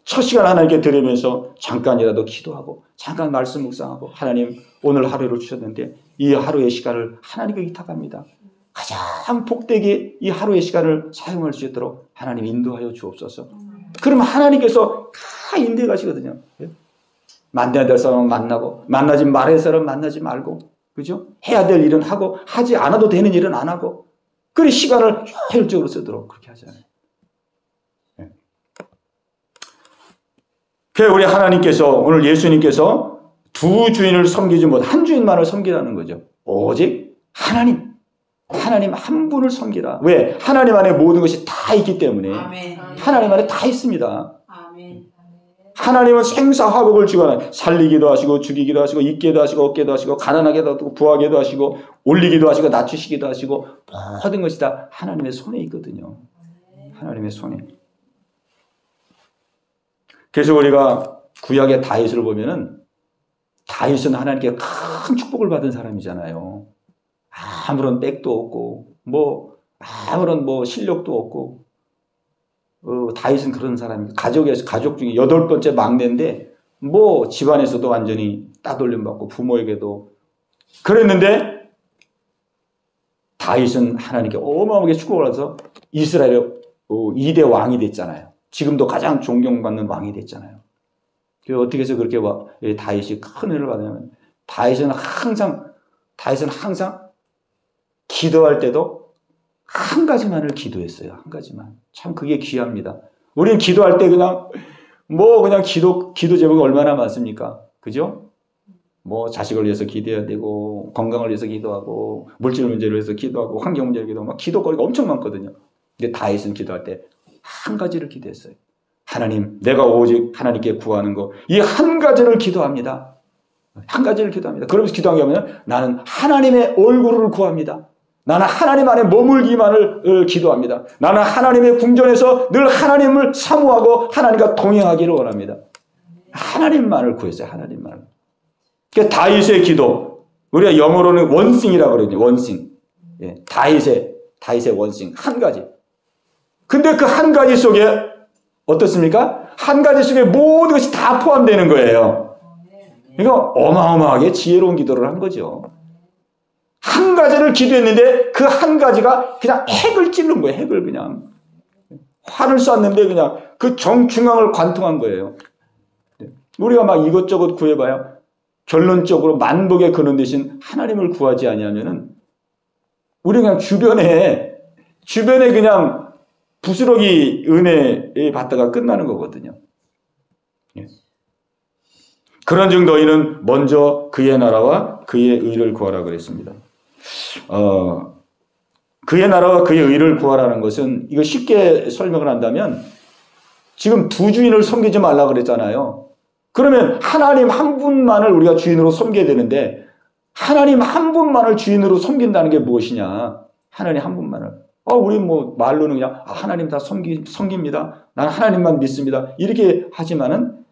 S1: 하나님께 드리면서 잠깐이라도 기도하고 잠깐 말씀 묵상하고 하나님 오늘 하루를 주셨는데 이 하루의 시간을 하나님께 위탁합니다. 가장 복되게 이 하루의 시간을 사용할 수 있도록 하나님 인도하여 주옵소서. 그러면 하나님께서 다 인도해 가시거든요. 만나야 될 사람은 만나고 만나지 말아야 될 사람은 만나지 말고 그죠? 해야 될 일은 하고 하지 않아도 되는 일은 안 하고 그래 시간을 효율적으로 쓰도록 그렇게 하잖아요. 네. 그래서 우리 하나님께서 오늘 예수님께서 두 주인을 섬기지 못 한 주인만을 섬기라는 거죠. 오직 하나님 한 분을 섬기라. 왜? 하나님 안에 모든 것이 다 있기 때문에.
S2: 아멘.
S1: 하나님 안에 다 있습니다.
S2: 아멘.
S1: 하나님은 생사화복을 주관하는 살리기도 하시고 죽이기도 하시고 있게도 하시고 없게도 하시고 가난하게도 하시고 부하게도 하시고 올리기도 하시고 낮추시기도 하시고 모든 것이 다 하나님의 손에 있거든요. 하나님의 손에. 그래서 우리가 구약의 다윗을 보면은 다윗은 하나님께 큰 축복을 받은 사람이잖아요. 아무런 백도 없고 아무런 실력도 없고 다윗은 그런 사람이 가족 중에 8번째 막내인데 집안에서도 완전히 따돌림 받고 부모에게도 그랬는데 다윗은 하나님께 어마어마하게 축복을 받아서 이스라엘의 2대 왕이 됐잖아요. 지금도 가장 존경받는 왕이 됐잖아요. 그래서 어떻게 해서 그렇게 다윗이 큰 은혜를 받냐면 다윗은 항상 기도할 때도 한 가지만을 기도했어요. 한 가지만. 참 그게 귀합니다. 우리는 기도할 때 그냥 기도 제목이 얼마나 많습니까? 그죠? 자식을 위해서 기도해야 되고 건강을 위해서 기도하고 물질 문제를 위해서 기도하고 환경 문제를 기도하고 막 기도거리가 엄청 많거든요. 근데 다윗은 기도할 때 한 가지를 기도했어요. 하나님, 내가 오직 하나님께 구하는 거 이 한 가지를 기도합니다. 한 가지를 기도합니다. 그러면서 기도한 게 뭐냐면 나는 하나님의 얼굴을 구합니다. 나는 하나님 안에 머물기만을 기도합니다. 나는 하나님의 궁전에서 늘 하나님을 사모하고 하나님과 동행하기를 원합니다. 하나님만을 구했어요. 하나님만을. 그러니까 다윗의 기도, 우리가 영어로는 원싱이라고 그러거든요. 원싱. 예, 다윗의 원싱. 한 가지. 근데 그 한 가지 속에 어떻습니까? 한 가지 속에 모든 것이 다 포함되는 거예요. 그러니까 어마어마하게 지혜로운 기도를 한 거죠. 한 가지를 기도했는데 그 한 가지가 그냥 핵을 찌른 거예요. 핵을 그냥. 활을 쐈는데 그냥 그 정중앙을 관통한 거예요. 우리가 막 이것저것 구해봐야 결론적으로 만복의 근원 대신 하나님을 구하지 아니하면은 우리 그냥 주변에 그냥 부스러기 은혜 받다가 끝나는 거거든요. 그런즉 너희는 먼저 그의 나라와 그의 의를 구하라 그랬습니다. 그의 나라와 그의 의를 구하라는 것은 이거 쉽게 설명을 한다면 지금 두 주인을 섬기지 말라 그랬잖아요. 그러면 하나님 한 분만을 우리가 주인으로 섬겨야 되는데 하나님 한 분만을 주인으로 섬긴다는 게 무엇이냐? 하나님 한 분만을. 우리 말로는 그냥 하나님 다 섬깁니다. 나는 하나님만 믿습니다. 이렇게 하지만은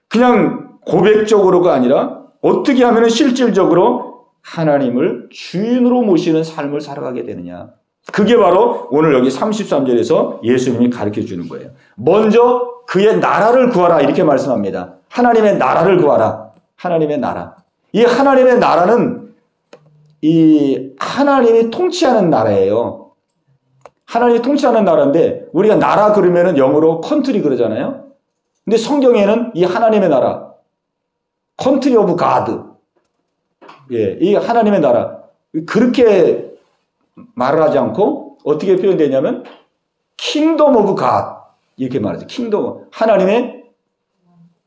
S1: 그냥 고백적으로가 아니라 어떻게 하면 실질적으로 하나님을 주인으로 모시는 삶을 살아가게 되느냐. 그게 바로 오늘 여기 33절에서 예수님이 가르쳐 주는 거예요. 먼저 그의 나라를 구하라 이렇게 말씀합니다. 하나님의 나라를 구하라. 하나님의 나라. 이 하나님의 나라는 이 하나님이 통치하는 나라예요. 하나님이 통치하는 나라인데 우리가 나라 그러면은 영어로 컨트리 그러잖아요. 근데 성경에는 이 하나님의 나라, 컨트리 오브 가드, 예, 이 하나님의 나라 그렇게 말을 하지 않고 어떻게 표현되냐면 킹덤 오브 갓 이렇게 말하죠. 킹덤, 하나님의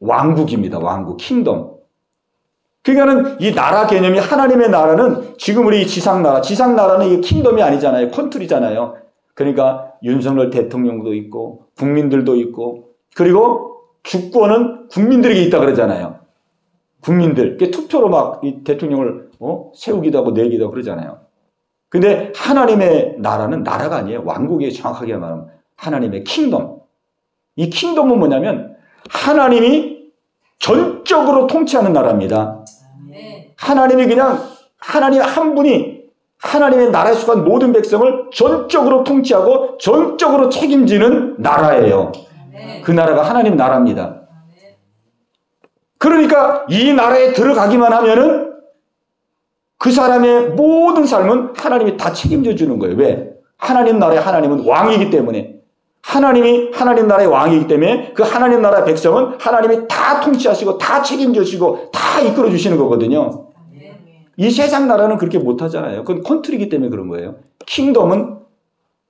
S1: 왕국입니다. 왕국, 킹덤. 그러니까는 이 나라 개념이 하나님의 나라는 지금 우리 지상나라는 이 킹덤이 아니잖아요. 컨트리잖아요. 그러니까 윤석열 대통령도 있고 국민들도 있고 그리고 주권은 국민들에게 있다 그러잖아요. 국민들. 투표로 막 이 대통령을 세우기도 하고 내기도 하고 그러잖아요. 근데 하나님의 나라는 나라가 아니에요. 왕국이 정확하게 말하면 하나님의 킹덤. 이 킹덤은 뭐냐면 하나님이 전적으로 통치하는 나라입니다. 하나님이 그냥 하나님 한 분이 하나님의 나라에 속한 모든 백성을 전적으로 통치하고 전적으로 책임지는 나라예요. 그 나라가 하나님 나라입니다. 그러니까 이 나라에 들어가기만 하면은 그 사람의 모든 삶은 하나님이 다 책임져 주는 거예요. 왜? 하나님 나라의 하나님은 왕이기 때문에. 하나님이 하나님 나라의 왕이기 때문에 그 하나님 나라의 백성은 하나님이 다 통치하시고 다 책임져 주시고 다 이끌어 주시는 거거든요. 이 세상 나라는 그렇게 못하잖아요. 그건 컨트리기 때문에 그런 거예요. 킹덤은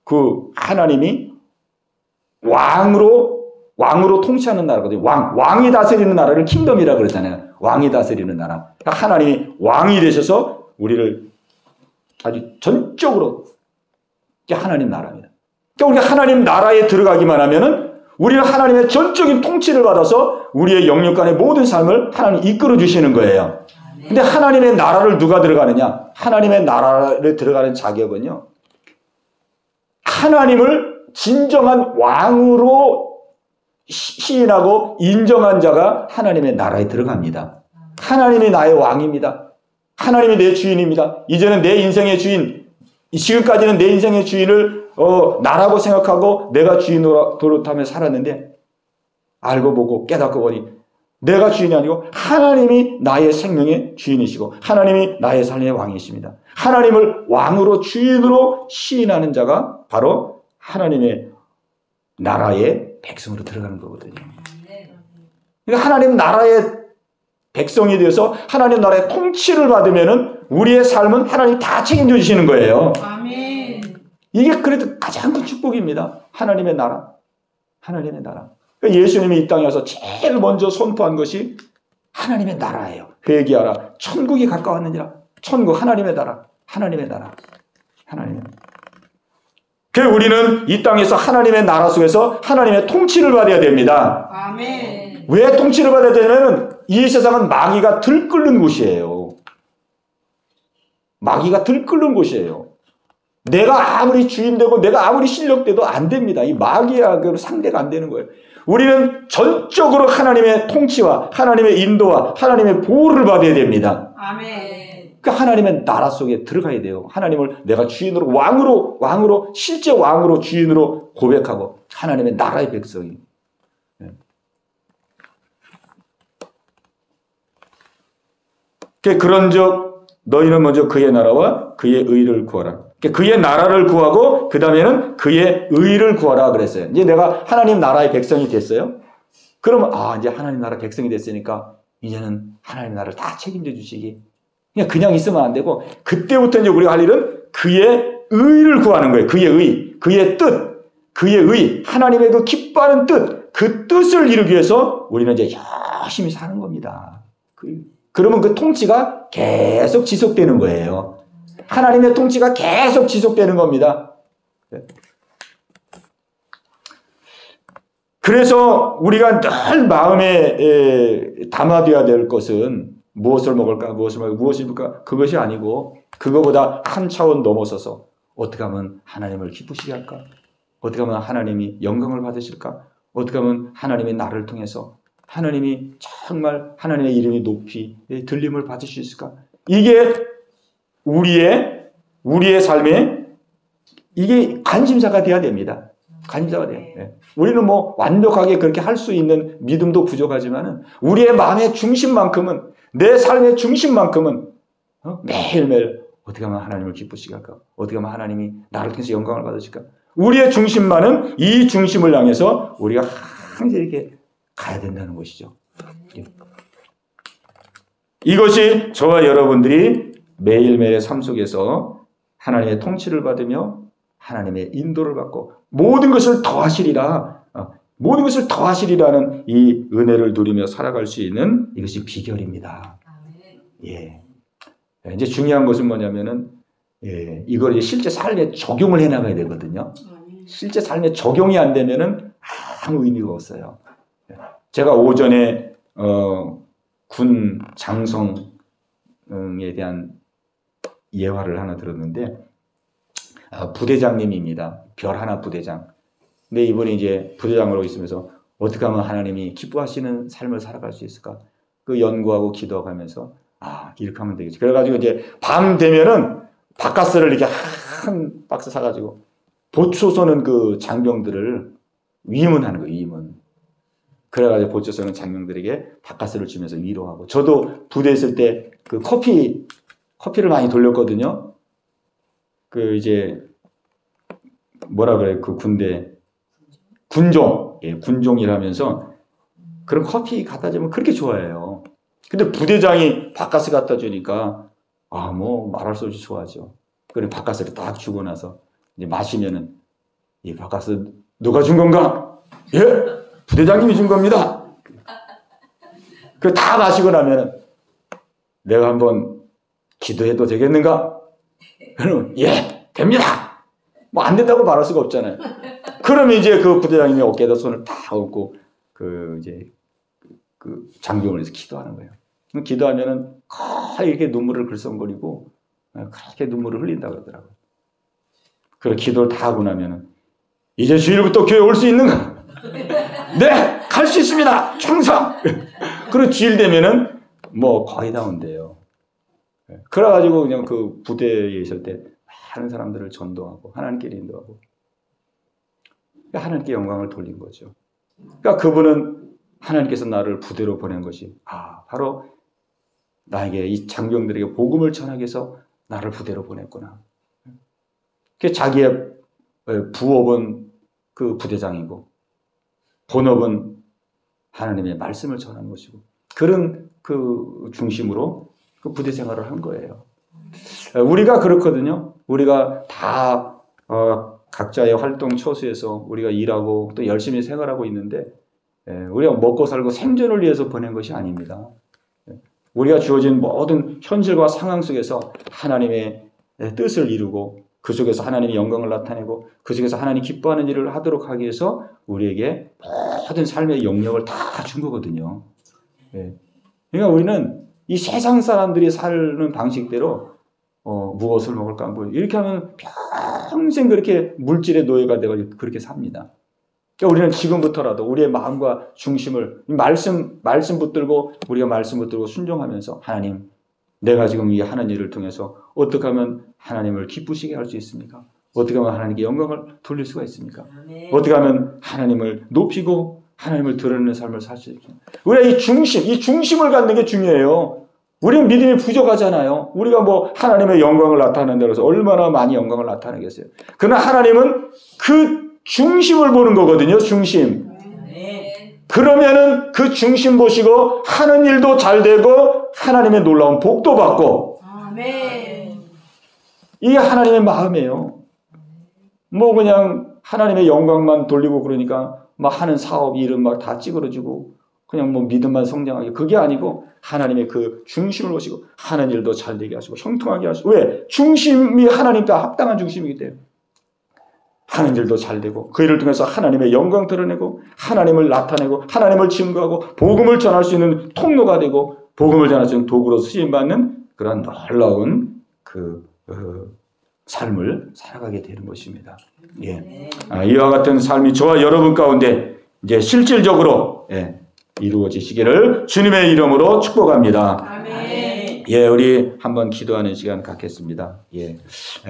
S1: 그 하나님이 왕으로 통치하는 나라거든요. 왕이 다스리는 나라를 킹덤이라고 그러잖아요. 왕이 다스리는 나라. 그러니까 하나님이 왕이 되셔서 우리를 아주 전적으로 하나님 나라입니다. 그러니까 우리가 하나님 나라에 들어가기만 하면은 우리는 하나님의 전적인 통치를 받아서 우리의 영육간의 모든 삶을 하나님 이끌어 주시는 거예요. 근데 하나님의 나라를 누가 들어가느냐? 하나님의 나라를 들어가는 자격은요. 하나님을 진정한 왕으로 시인하고 인정한 자가 하나님의 나라에 들어갑니다. 하나님이 나의 왕입니다. 하나님이 내 주인입니다. 이제는 내 인생의 주인, 지금까지는 내 인생의 주인을 나라고 생각하고 내가 주인으로 하며 살았는데 알고 보고 깨닫고 보니 내가 주인이 아니고 하나님이 나의 생명의 주인이시고 하나님이 나의 삶의 왕이십니다. 하나님을 왕으로 주인으로 시인하는 자가 바로 하나님의 나라의 백성으로 들어가는 거거든요. 그러니까 하나님 나라의 백성이 되어서 하나님 나라의 통치를 받으면은 우리의 삶은 하나님이 다 책임져 주시는 거예요.
S3: 아멘.
S1: 이게 그래도 가장 큰 축복입니다. 하나님의 나라. 하나님의 나라. 그러니까 예수님이 이 땅에 와서 제일 먼저 선포한 것이 하나님의 나라예요. 회개하라. 천국이 가까웠느니라. 천국, 하나님의 나라. 하나님의 나라. 하나님의 나라. 그래서 우리는 이 땅에서 하나님의 나라 속에서 하나님의 통치를 받아야 됩니다.
S3: 아멘.
S1: 왜 통치를 받아야 되냐면 이 세상은 마귀가 들끓는 곳이에요. 마귀가 들끓는 곳이에요. 내가 아무리 주인되고 내가 아무리 실력돼도 안 됩니다. 이 마귀하고 상대가 안 되는 거예요. 우리는 전적으로 하나님의 통치와 하나님의 인도와 하나님의 보호를 받아야 됩니다.
S3: 아멘.
S1: 그러니까 하나님의 나라 속에 들어가야 돼요. 하나님을 내가 주인으로 왕으로 실제 왕으로 주인으로 고백하고 하나님의 나라의 백성이. 그런즉 너희는 먼저 그의 나라와 그의 의를 구하라. 그의 나라를 구하고 그 다음에는 그의 의를 구하라 그랬어요. 이제 내가 하나님 나라의 백성이 됐어요. 그러면 이제 하나님 나라 백성이 됐으니까 이제는 하나님 나라를 다 책임져 주시기. 그냥 있으면 안 되고 그때부터 이제 우리가 할 일은 그의 의를 구하는 거예요. 그의 의, 그의 뜻, 그의 의, 하나님의 그 기뻐하는 뜻, 그 뜻을 이루기 위해서 우리는 이제 열심히 사는 겁니다. 그러면 그 통치가 계속 지속되는 거예요. 하나님의 통치가 계속 지속되는 겁니다. 그래서 우리가 늘 마음에 담아둬야 될 것은 무엇을 먹을까, 무엇을 입을까 그것이 아니고 그거보다 한 차원 넘어서서 어떻게 하면 하나님을 기쁘시게 할까? 어떻게 하면 하나님이 영광을 받으실까? 어떻게 하면 하나님이 나를 통해서 하나님이 정말 하나님의 이름이 높이 들림을 받을 수 있을까? 이게 우리의 삶에 이게 관심사가 돼야 됩니다. 관심사가 돼요. 네. 우리는 뭐 완벽하게 그렇게 할 수 있는 믿음도 부족하지만은 우리의 마음의 중심만큼은 내 삶의 중심만큼은 매일매일 어떻게 하면 하나님을 기쁘시게 할까? 어떻게 하면 하나님이 나를 통해서 영광을 받으실까? 우리의 중심만은 이 중심을 향해서 우리가 항상 이렇게 가야 된다는 것이죠. 이것이 저와 여러분들이 매일매일의 삶 속에서 하나님의 통치를 받으며 하나님의 인도를 받고 모든 것을 더하시리라는 이 은혜를 누리며 살아갈 수 있는 이것이 비결입니다. 예. 이제 중요한 것은 뭐냐면은 이걸 실제 삶에 적용을 해 나가야 되거든요. 실제 삶에 적용이 안 되면은 아무 의미가 없어요. 제가 오전에 군 장성에 대한 예화를 하나 들었는데 부대장님입니다. 별 하나 부대장. 근데 이분이 이제 부대장으로 있으면서 어떻게 하면 하나님이 기뻐하시는 삶을 살아갈 수 있을까? 그 연구하고 기도하면서 이렇게 하면 되겠지. 그래가지고 이제 밤 되면은 바카스를 이렇게 한 박스 사가지고 보초 쏘는 그 장병들을 위문하는 거예요. 위문. 그래가지고 보초 쏘는 장병들에게 바카스를 주면서 위로하고. 저도 부대에 있을 때 그 커피를 많이 돌렸거든요. 그 이제 뭐라 그래요? 그 군대 군종, 군종이라면서 그런 커피 갖다 주면 그렇게 좋아해요. 근데 부대장이 바카스 갖다 주니까 뭐 말할 수 없이 좋아하죠. 그리고 바카스를 딱 주고 나서 이제 마시면은 이 바카스 누가 준 건가? 예, 부대장님이 준 겁니다. 그 다 마시고 나면은 내가 한번 기도해도 되겠는가? 그러면 예, 됩니다. 뭐 안 된다고 말할 수가 없잖아요. 그러면 이제 그 부대장님이 어깨에다 손을 다 얹고 이제 그 장병을 해서 기도하는 거예요. 기도하면은 이렇게 눈물을 글썽거리고 그렇게 눈물을 흘린다 그러더라고요. 그리고 기도를 다 하고 나면은 이제 주일부터 교회 올 수 있는가? 네, 갈 수 있습니다. 충성. 그리고 주일 되면은 뭐 거의 다 온대요. 그래가지고 그냥 그 부대에 있을 때 많은 사람들을 전도하고 하나님께 인도하고 하나님께 영광을 돌린 거죠. 그러니까 그분은 하나님께서 나를 부대로 보낸 것이 바로 나에게 이 장병들에게 복음을 전하기 위해서 나를 부대로 보냈구나. 자기의 부업은 그 부대장이고 본업은 하나님의 말씀을 전하는 것이고 그런 그 중심으로 그 부대 생활을 한 거예요. 우리가 그렇거든요. 우리가 다 각자의 활동 처수에서 우리가 일하고 또 열심히 생활하고 있는데 우리가 먹고 살고 생존을 위해서 보낸 것이 아닙니다. 우리가 주어진 모든 현실과 상황 속에서 하나님의 뜻을 이루고 그 속에서 하나님의 영광을 나타내고 그 속에서 하나님 기뻐하는 일을 하도록 하기 위해서 우리에게 모든 삶의 영역을 다 준 거거든요. 그러니까 우리는 이 세상 사람들이 사는 방식대로 무엇을 먹을까 뭐 이렇게 하면 평생 그렇게 물질의 노예가 되고 그렇게 삽니다. 그러니까 우리는 지금부터라도 우리의 마음과 중심을 말씀 붙들고 우리가 말씀 붙들고 순종하면서 하나님 내가 지금 이 하는 일을 통해서 어떻게 하면 하나님을 기쁘시게 할 수 있습니까? 어떻게 하면 하나님께 영광을 돌릴 수가 있습니까? 어떻게 하면 하나님을 높이고 하나님을 드러내는 삶을 살 수 있습니까? 우리가 이 중심을 갖는 게 중요해요. 우리는 믿음이 부족하잖아요. 우리가 뭐 하나님의 영광을 나타낸다고 해서 얼마나 많이 영광을 나타내겠어요. 그러나 하나님은 그 중심을 보는 거거든요. 중심. 그러면은 그 중심 보시고 하는 일도 잘 되고 하나님의 놀라운 복도 받고 이게 하나님의 마음이에요. 뭐 그냥 하나님의 영광만 돌리고 그러니까 막 하는 사업 일은 막 다 찌그러지고 그냥 뭐 믿음만 성장하게 그게 아니고 하나님의 그 중심을 보시고 하는 일도 잘 되게 하시고 형통하게 하시고 왜? 중심이 하나님께 합당한 중심이기 때문에 하는 일도 잘 되고 그 일을 통해서 하나님의 영광 드러내고 하나님을 나타내고 하나님을 증거하고 복음을 전할 수 있는 통로가 되고 복음을 전할 수 있는 도구로 쓰임받는 그런 놀라운 그 삶을 살아가게 되는 것입니다. 이와 같은 삶이 저와 여러분 가운데 이제 실질적으로 이루어지시기를 주님의 이름으로 축복합니다. 우리 한번 기도하는 시간 갖겠습니다.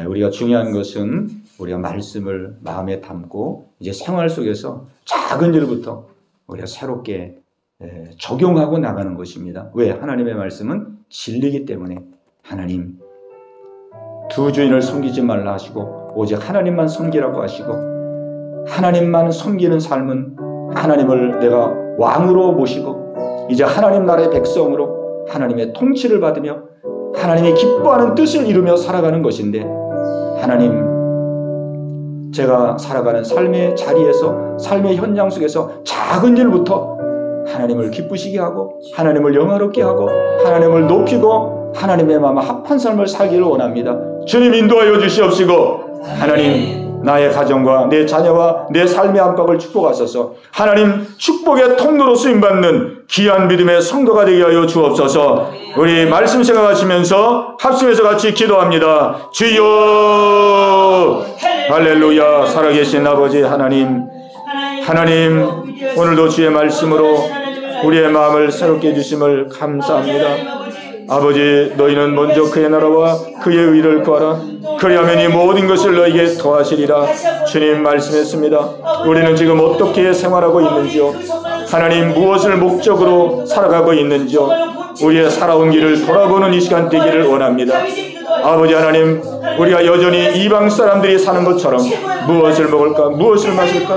S1: 우리가 중요한 것은 우리가 말씀을 마음에 담고 이제 생활 속에서 작은 일부터 우리가 새롭게 적용하고 나가는 것입니다. 왜? 하나님의 말씀은 진리이기 때문에 하나님 두 주인을 섬기지 말라 하시고 오직 하나님만 섬기라고 하시고 하나님만 섬기는 삶은 하나님을 내가 왕으로 모시고 이제 하나님 나라의 백성으로 하나님의 통치를 받으며 하나님이 기뻐하는 뜻을 이루며 살아가는 것인데 하나님 제가 살아가는 삶의 자리에서 삶의 현장 속에서 작은 일부터 하나님을 기쁘시게 하고 하나님을 영화롭게 하고 하나님을 높이고 하나님의 마음 합한 삶을 살기를 원합니다. 주님 인도하여 주시옵시고 하나님 나의 가정과 내 자녀와 내 삶의 안팎을 축복하소서. 하나님 축복의 통로로 쓰임받는 귀한 믿음의 성도가 되게 하여 주옵소서. 우리 말씀 생각하시면서 합심해서 같이 기도합니다. 주여 할렐루야. 살아계신 아버지 하나님 오늘도 주의 말씀으로 우리의 마음을 새롭게 해주심을 감사합니다. 아버지 너희는 먼저 그의 나라와 그의 의를 구하라. 그리하면 이 모든 것을 너희에게 더하시리라. 주님 말씀했습니다. 우리는 지금 어떻게 생활하고 있는지요? 하나님 무엇을 목적으로 살아가고 있는지요? 우리의 살아온 길을 돌아보는 이 시간 되기를 원합니다. 아버지 하나님, 우리가 여전히 이방 사람들이 사는 것처럼 무엇을 먹을까, 무엇을 마실까,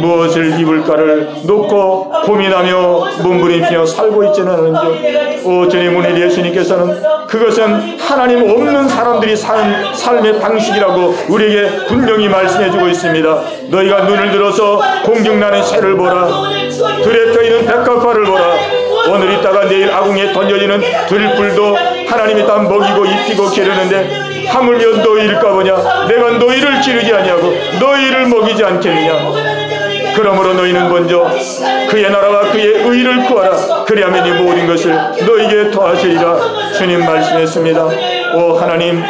S1: 무엇을 입을까를 놓고 고민하며 몸부림치며 살고 있지는 않은지, 오 주님, 오늘 예수님께서는 그것은 하나님 없는 사람들이 사는 삶의 방식이라고 우리에게 분명히 말씀해주고 있습니다. 너희가 눈을 들어서 공중나는 새를 보라, 들에 떠있는 백합화를 보라. 오늘 있다가 내일 아궁이에 던져지는 들불도 하나님이 다 먹이고 입히고 기르는데 하물며 너희일까 보냐. 내가 너희를 기르지 아니하고 너희를 먹이지 않겠느냐. 그러므로 너희는 먼저 그의 나라와 그의 의를 구하라. 그리하면 이 모든 것을 너희에게 더하시리라. 주님 말씀했습니다. 오 하나님,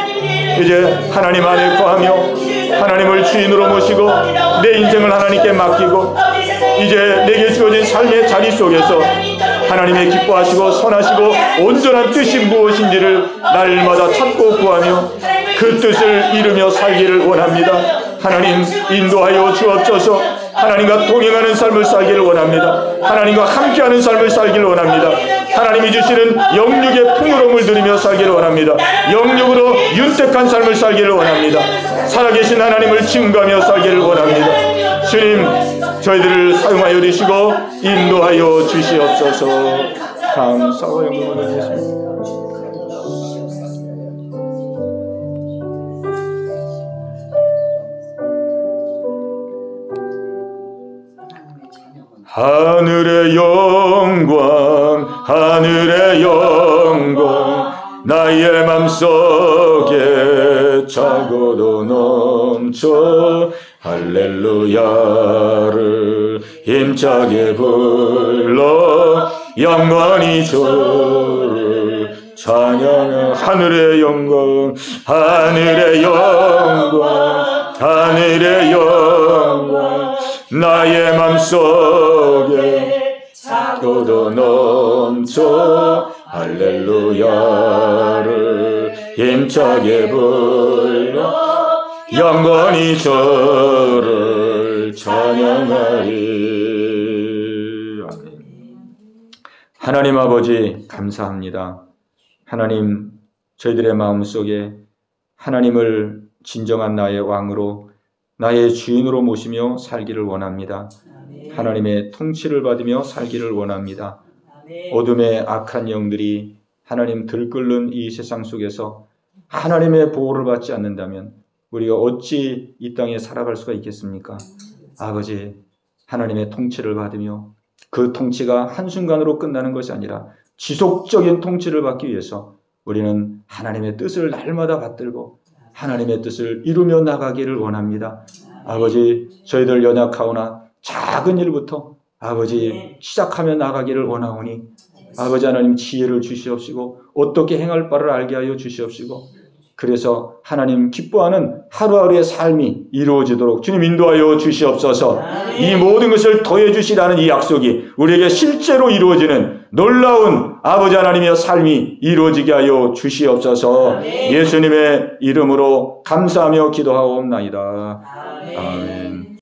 S1: 이제 하나님 안에 거하며 하나님을 주인으로 모시고 내 인생을 하나님께 맡기고 이제 내게 주어진 삶의 자리 속에서 하나님의 기뻐하시고 선하시고 온전한 뜻이 무엇인지를 날마다 찾고 구하며 그 뜻을 이루며 살기를 원합니다. 하나님 인도하여 주옵소서. 하나님과 동행하는 삶을 살기를 원합니다. 하나님과 함께하는 삶을 살기를 원합니다. 하나님이 주시는 영육의 풍요로움을 누리며 살기를 원합니다. 영육으로 윤택한 삶을 살기를 원합니다. 살아계신 하나님을 증거하며 살기를 원합니다. 주님, 저희들을 사용하여 주시고 인도하여 주시옵소서. 감사와 영광을 드리겠습니다. 하늘의 영광, 하늘의 영광, 나의 맘속에 차고도 넘쳐 할렐루야를 힘차게 불러 영원히 주를 찬양해. 하늘의 영광, 하늘의 영광, 하늘의 영광, 나의 맘속에 차고도 넘쳐 할렐루야를 힘차게 불러 영원히 저를 찬양하리. 아멘. 하나님 아버지 감사합니다. 하나님, 저희들의 마음속에 하나님을 진정한 나의 왕으로 나의 주인으로 모시며 살기를 원합니다. 하나님의 통치를 받으며 살기를 원합니다. 어둠의 악한 영들이 하나님 들끓는 이 세상 속에서 하나님의 보호를 받지 않는다면 우리가 어찌 이 땅에 살아갈 수가 있겠습니까? 아버지, 하나님의 통치를 받으며 그 통치가 한순간으로 끝나는 것이 아니라 지속적인 통치를 받기 위해서 우리는 하나님의 뜻을 날마다 받들고 하나님의 뜻을 이루며 나가기를 원합니다. 아버지, 저희들 연약하오나 작은 일부터 아버지 시작하며 나가기를 원하오니 아버지 하나님 지혜를 주시옵시고 어떻게 행할 바를 알게 하여 주시옵시고 그래서 하나님 기뻐하는 하루하루의 삶이 이루어지도록 주님 인도하여 주시옵소서. 이 모든 것을 더해 주시라는 이 약속이 우리에게 실제로 이루어지는 놀라운 아버지 하나님의 삶이 이루어지게 하여 주시옵소서. 예수님의 이름으로 감사하며 기도하옵나이다. 아멘.